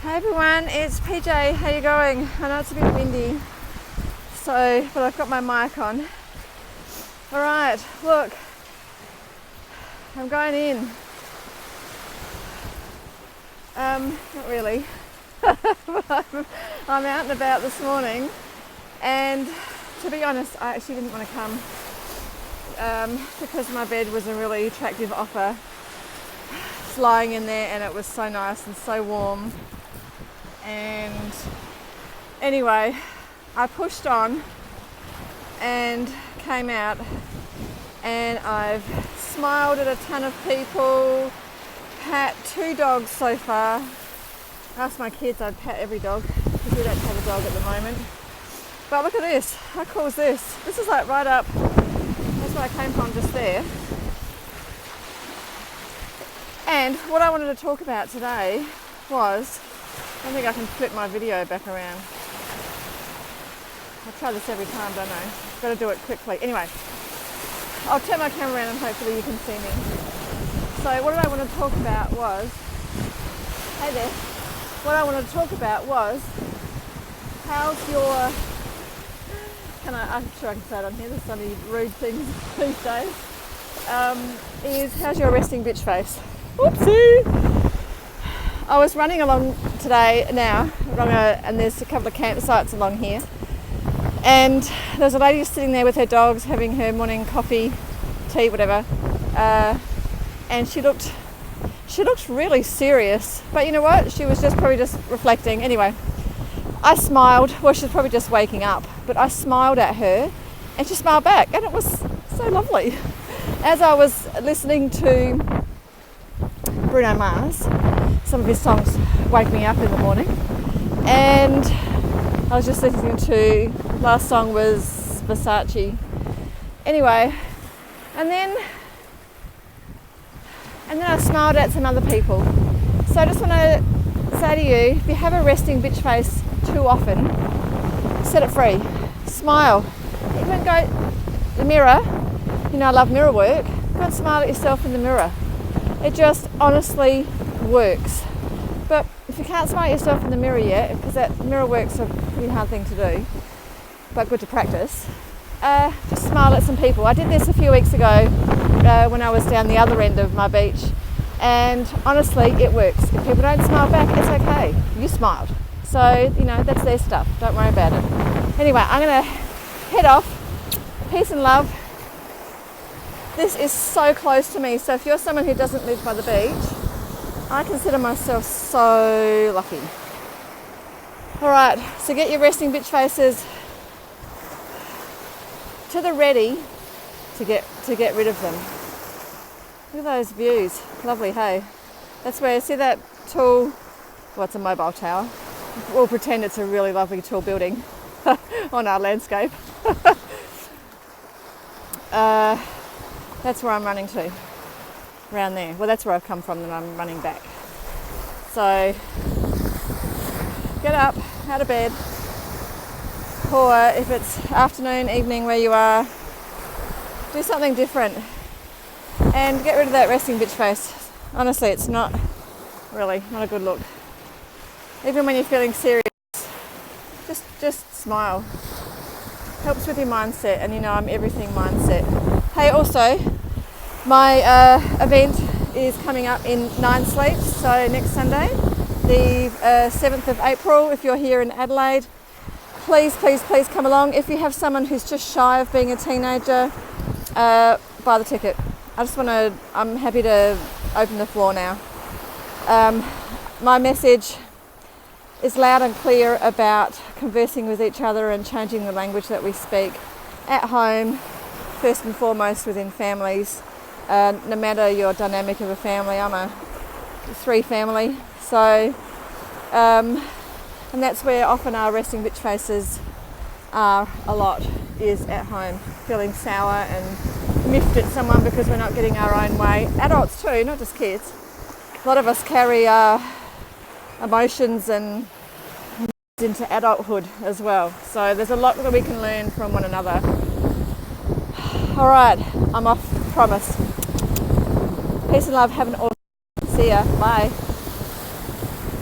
Hey everyone, it's PJ. How you going? I know it's a bit windy, but I've got my mic on. All right, look, I'm going in. Not really. I'm out and about this morning, and to be honest, I actually didn't want to come because my bed was a really attractive offer. Just lying in there, and it was so nice and so warm. And anyway, I pushed on and came out, and I've smiled at a ton of people, pat 2 dogs so far. I asked my kids I'd pat every dog because we don't have a dog at the moment. But look at this, how cool is this? This is like right up, that's where I came from, just there. And what I wanted to talk about today was, I think I can flip my video back around. I try this every time, don't I? Got to do it quickly. Anyway, I'll turn my camera around and hopefully you can see me. So what I want to talk about was, hey there, I'm sure I can say it on here, there's so many rude things these days, is how's your resting bitch face? Whoopsie! I was running along today now, and there's a couple of campsites along here, and there's a lady sitting there with her dogs having her morning coffee, tea, whatever, and she looked really serious, but you know what, she was probably just reflecting. Anyway, I smiled. Well, she was probably just waking up, but I smiled at her and she smiled back, and it was so lovely. As I was listening to Bruno Mars, some of his songs wake me up in the morning, and I was just listening to, last song was Versace. Anyway, and then I smiled at some other people. So I just want to say to you, if you have a resting bitch face too often, set it free. Smile. Even go the mirror. You know, I love mirror work. Go and smile at yourself in the mirror. It just honestly works. But if you can't smile at yourself in the mirror yet, because that mirror work's a pretty hard thing to do, but good to practice, just smile at some people. I did this a few weeks ago when I was down the other end of my beach, and honestly it works. If people don't smile back, it's okay. You smiled. So, you know, that's their stuff. Don't worry about it. Anyway, I'm going to head off. Peace and love. This is so close to me, so if you're someone who doesn't live by the beach, I consider myself so lucky. Alright, so get your resting bitch faces to the ready to get rid of them. Look at those views. Lovely, hey? That's where, see that tall, well, it's a mobile tower. We'll pretend it's a really lovely tall building on our landscape. That's where I'm running to, around there. Well, that's where I've come from, and I'm running back. So, get up, out of bed, or if it's afternoon, evening where you are, do something different and get rid of that resting bitch face. Honestly, it's not a good look. Even when you're feeling serious, just smile. Helps with your mindset, and you know I'm everything mindset. Hey, also, my event is coming up in 9 Sleeps, so next Sunday, the 7th of April. If you're here in Adelaide, please come along. If you have someone who's just shy of being a teenager, buy the ticket. I'm happy to open the floor now. My message is loud and clear about conversing with each other and changing the language that we speak at home, first and foremost within families. No matter your dynamic of a family, I'm a 3 family, so and that's where often our resting bitch faces are a lot, is at home, feeling sour and miffed at someone because we're not getting our own way. Adults too, not just kids. A lot of us carry our emotions and into adulthood as well. So there's a lot that we can learn from one another. All right, I'm off, promise. Peace and love, have an awesome, see ya, bye.